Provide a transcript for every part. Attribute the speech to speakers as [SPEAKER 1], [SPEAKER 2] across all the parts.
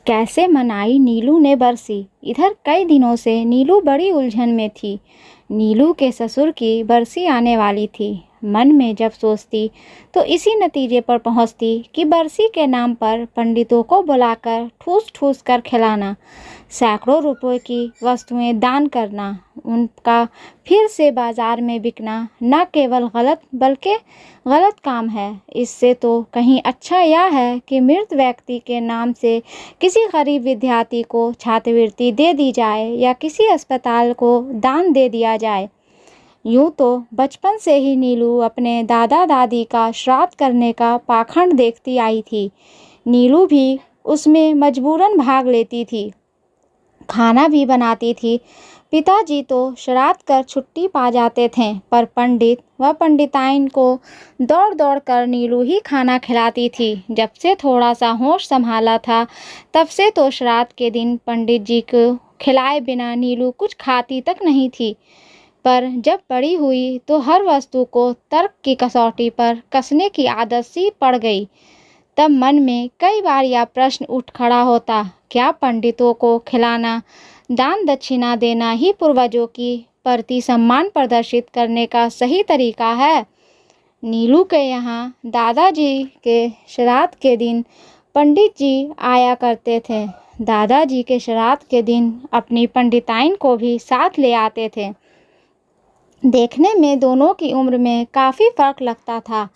[SPEAKER 1] कैसे मनाई नीलू ने बरसी। इधर कई दिनों से नीलू बड़ी उलझन में थी। नीलू के ससुर की बरसी आने वाली थी। मन में जब सोचती तो इसी नतीजे पर पहुंचती कि बरसी के नाम पर पंडितों को बुलाकर ठूस ठूस कर खिलाना, सैकड़ों रुपए की वस्तुएं दान करना, उनका फिर से बाजार में बिकना न केवल गलत बल्कि गलत काम है। इससे तो कहीं अच्छा यह है कि मृत व्यक्ति के नाम से किसी गरीब विद्यार्थी को छात्रवृत्ति दे दी जाए या किसी अस्पताल को दान दे दिया जाए। यूं तो बचपन से ही नीलू अपने दादा दादी का श्राद्ध करने का पाखंड देखती आई थी। नीलू भी उसमें मजबूरन भाग लेती थी, खाना भी बनाती थी। पिताजी तो श्राद्ध कर छुट्टी पा जाते थे, पर पंडित व पंडिताइन को दौड़ दौड़ कर नीलू ही खाना खिलाती थी। जब से थोड़ा सा होश संभाला था, तब से तो श्राद्ध के दिन पंडित जी को खिलाए बिना नीलू कुछ खाती तक नहीं थी। पर जब बड़ी हुई तो हर वस्तु को तर्क की कसौटी पर कसने की आदत सी पड़ गई। तब मन में कई बार यह प्रश्न उठ खड़ा होता, क्या पंडितों को खिलाना, दान दक्षिणा देना ही पूर्वजों की प्रति सम्मान प्रदर्शित करने का सही तरीका है। नीलू के यहाँ दादाजी के श्राद्ध के दिन पंडित जी आया करते थे। दादाजी के श्राद्ध के दिन अपनी पंडिताइन को भी साथ ले आते थे। देखने में दोनों की उम्र में काफ़ी फर्क लगता था।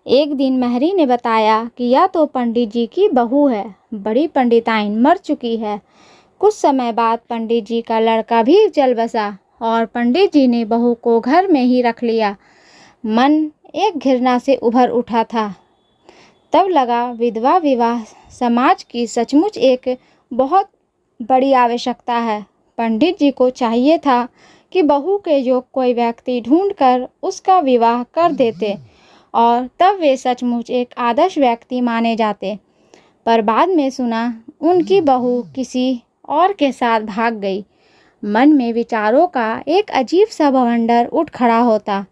[SPEAKER 1] एक दिन महरी ने बताया कि यह तो पंडित जी की बहू है, बड़ी पंडिताइन मर चुकी है। कुछ समय बाद पंडित जी का लड़का भी चल बसा और पंडित जी ने बहू को घर में ही रख लिया। मन एक घृणा से उभर उठा था। तब लगा विधवा विवाह समाज की सचमुच एक बहुत बड़ी आवश्यकता है। पंडित जी को चाहिए था कि बहू के योग कोई व्यक्ति ढूंढकर उसका विवाह कर देते और तब वे सचमुच एक आदर्श व्यक्ति माने जाते। पर बाद में सुना उनकी बहू किसी और के साथ भाग गई। मन में विचारों का एक अजीब सा बवंडर उठ खड़ा होता।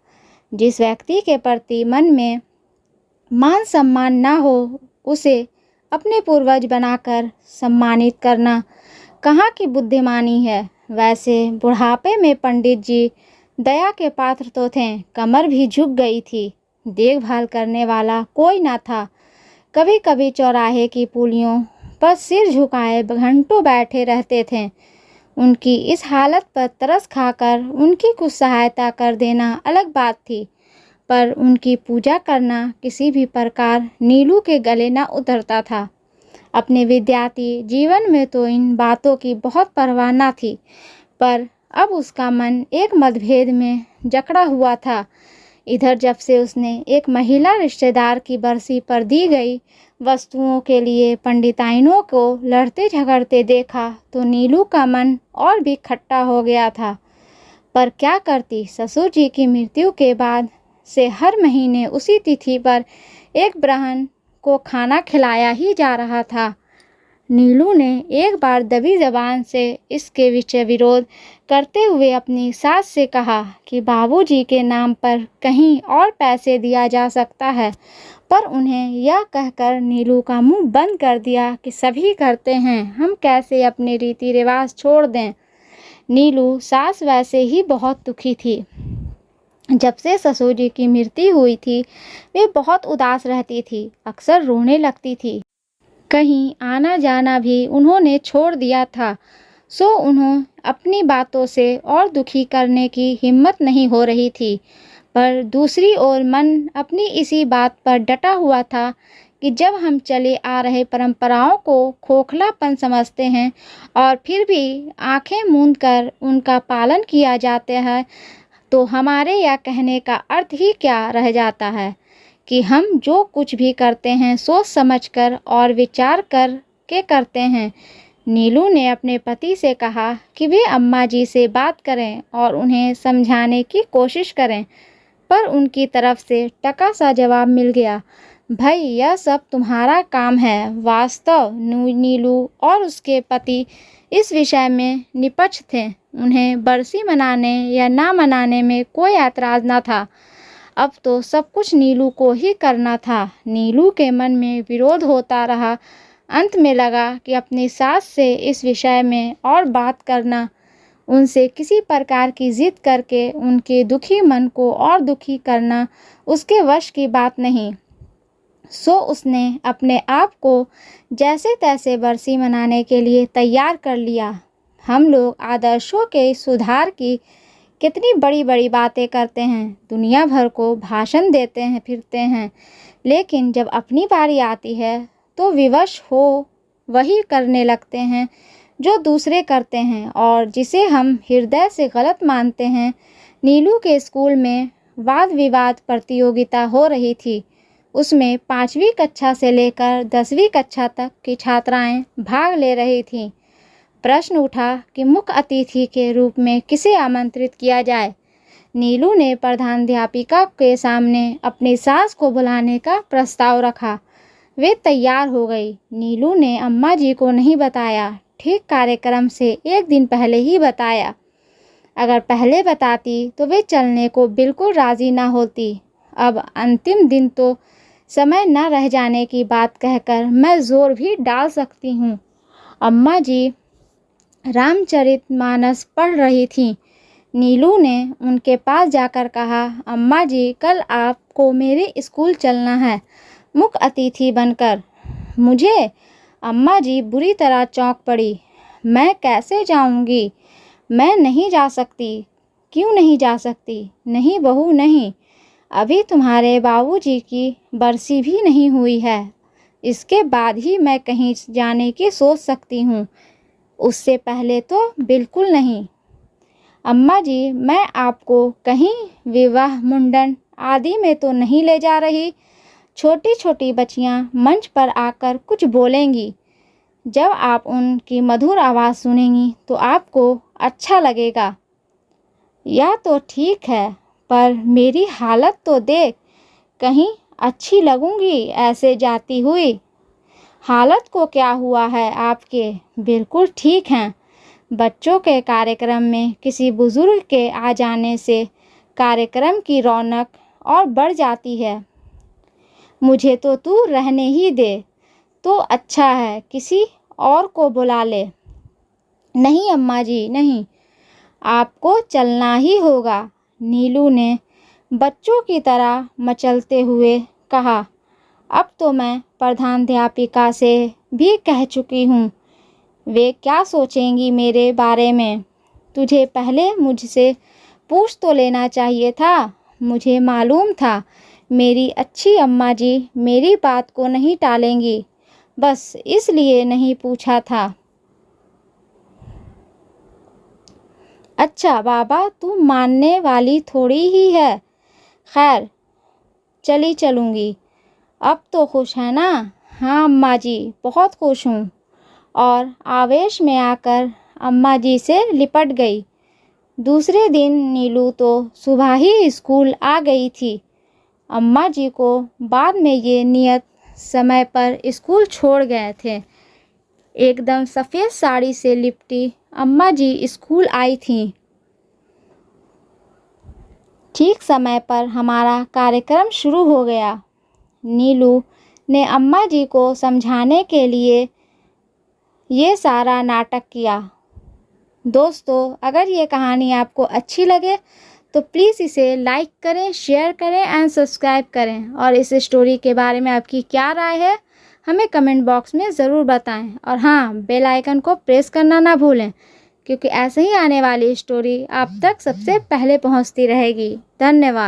[SPEAKER 1] जिस व्यक्ति के प्रति मन में मान सम्मान ना हो, उसे अपने पूर्वज बनाकर सम्मानित करना कहाँ की बुद्धिमानी है। वैसे बुढ़ापे में पंडित जी दया के पात्र तो थे, कमर भी झुक गई थी, देखभाल करने वाला कोई ना था। कभी कभी चौराहे की पुलियों पर सिर झुकाए घंटों बैठे रहते थे। उनकी इस हालत पर तरस खाकर उनकी कुछ सहायता कर देना अलग बात थी, पर उनकी पूजा करना किसी भी प्रकार नीलू के गले न उतरता था। अपने विद्यार्थी जीवन में तो इन बातों की बहुत परवाह न थी, पर अब उसका मन एक मतभेद में जकड़ा हुआ था। इधर जब से उसने एक महिला रिश्तेदार की बरसी पर दी गई वस्तुओं के लिए पंडिताइनों को लड़ते झगड़ते देखा, तो नीलू का मन और भी खट्टा हो गया था। पर क्या करती, ससुर जी की मृत्यु के बाद से हर महीने उसी तिथि पर एक ब्राह्मण को खाना खिलाया ही जा रहा था। नीलू ने एक बार दबी जबान से इसके विषय विरोध करते हुए अपनी सास से कहा कि बाबूजी के नाम पर कहीं और पैसे दिया जा सकता है, पर उन्हें यह कहकर नीलू का मुंह बंद कर दिया कि सभी करते हैं, हम कैसे अपने रीति रिवाज छोड़ दें। नीलू सास वैसे ही बहुत दुखी थी। जब से ससुर जी की मृत्यु हुई थी, वे बहुत उदास रहती थी, अक्सर रोने लगती थी। कहीं आना जाना भी उन्होंने छोड़ दिया था, सो उन्हें अपनी बातों से और दुखी करने की हिम्मत नहीं हो रही थी। पर दूसरी ओर मन अपनी इसी बात पर डटा हुआ था कि जब हम चले आ रहे परंपराओं को खोखलापन समझते हैं और फिर भी आंखें मूंद कर उनका पालन किया जाता है, तो हमारे यह कहने का अर्थ ही क्या रह जाता है कि हम जो कुछ भी करते हैं सोच समझकर और विचार कर के करते हैं। नीलू ने अपने पति से कहा कि वे अम्मा जी से बात करें और उन्हें समझाने की कोशिश करें, पर उनकी तरफ से टका सा जवाब मिल गया, भाई यह सब तुम्हारा काम है। वास्तव नीलू और उसके पति इस विषय में निपक्ष थे। उन्हें बरसी मनाने या ना मनाने में कोई ऐतराज़ न था। अब तो सब कुछ नीलू को ही करना था। नीलू के मन में विरोध होता रहा, अंत में लगा कि अपनी सास से इस विषय में और बात करना, उनसे किसी प्रकार की जिद करके उनके दुखी मन को और दुखी करना उसके वश की बात नहीं। सो उसने अपने आप को जैसे तैसे बरसी मनाने के लिए तैयार कर लिया। हम लोग आदर्शों के सुधार की कितनी बड़ी बड़ी बातें करते हैं, दुनिया भर को भाषण देते हैं फिरते हैं, लेकिन जब अपनी बारी आती है तो विवश हो वही करने लगते हैं जो दूसरे करते हैं और जिसे हम हृदय से गलत मानते हैं। नीलू के स्कूल में वाद विवाद प्रतियोगिता हो रही थी। उसमें 5वीं कक्षा से लेकर 10वीं कक्षा तक की छात्राएं भाग ले रही थीं। प्रश्न उठा कि मुख्य अतिथि के रूप में किसे आमंत्रित किया जाए। नीलू ने प्रधानाध्यापिका के सामने अपनी सास को बुलाने का प्रस्ताव रखा। वे तैयार हो गई। नीलू ने अम्मा जी को नहीं बताया, ठीक कार्यक्रम से एक दिन पहले ही बताया। अगर पहले बताती तो वे चलने को बिल्कुल राजी ना होती। अब अंतिम दिन तो समय न रह जाने की बात कहकर मैं जोर भी डाल सकती हूँ। अम्मा जी रामचरितमानस पढ़ रही थीं। नीलू ने उनके पास जाकर कहा, अम्मा जी कल आपको मेरे स्कूल चलना है मुख्य अतिथि बनकर। मुझे? अम्मा जी बुरी तरह चौंक पड़ी। मैं कैसे जाऊंगी? मैं नहीं जा सकती। क्यों नहीं जा सकती? नहीं बहू नहीं, अभी तुम्हारे बाबूजी की बरसी भी नहीं हुई है। इसके बाद ही मैं कहीं जाने की सोच सकती हूँ, उससे पहले तो बिल्कुल नहीं। अम्मा जी मैं आपको कहीं विवाह मुंडन आदि में तो नहीं ले जा रही। छोटी छोटी बच्चियां मंच पर आकर कुछ बोलेंगी। जब आप उनकी मधुर आवाज़ सुनेंगी तो आपको अच्छा लगेगा। यह तो ठीक है, पर मेरी हालत तो देख, कहीं अच्छी लगूंगी ऐसे जाती हुई। हालत को क्या हुआ है आपके? बिल्कुल ठीक हैं। बच्चों के कार्यक्रम में किसी बुजुर्ग के आ जाने से कार्यक्रम की रौनक और बढ़ जाती है। मुझे तो तू रहने ही दे तो अच्छा है, किसी और को बुला ले। नहीं अम्मा जी नहीं, आपको चलना ही होगा, नीलू ने बच्चों की तरह मचलते हुए कहा। अब तो मैं प्रधानाध्यापिका से भी कह चुकी हूँ, वे क्या सोचेंगी मेरे बारे में? तुझे पहले मुझसे पूछ तो लेना चाहिए था। मुझे मालूम था मेरी अच्छी अम्मा जी मेरी बात को नहीं टालेंगी, बस इसलिए नहीं पूछा था। अच्छा बाबा, तू मानने वाली थोड़ी ही है। खैर चली चलूँगी। अब तो खुश है ना? हाँ अम्मा जी, बहुत खुश हूँ। और आवेश में आकर अम्मा जी से लिपट गई। दूसरे दिन नीलू तो सुबह ही स्कूल आ गई थी। अम्मा जी को बाद में ये नियत समय पर स्कूल छोड़ गए थे। एकदम सफ़ेद साड़ी से लिपटी अम्मा जी स्कूल आई थीं। ठीक समय पर हमारा कार्यक्रम शुरू हो गया। नीलू ने अम्मा जी को समझाने के लिए ये सारा नाटक किया। दोस्तों, अगर ये कहानी आपको अच्छी लगे तो प्लीज़ इसे लाइक करें, शेयर करें एंड सब्सक्राइब करें। और इस स्टोरी के बारे में आपकी क्या राय है हमें कमेंट बॉक्स में ज़रूर बताएं। और हाँ, बेल आइकन को प्रेस करना ना भूलें, क्योंकि ऐसे ही आने वाली स्टोरी आप तक सबसे पहले पहुंचती रहेगी। धन्यवाद।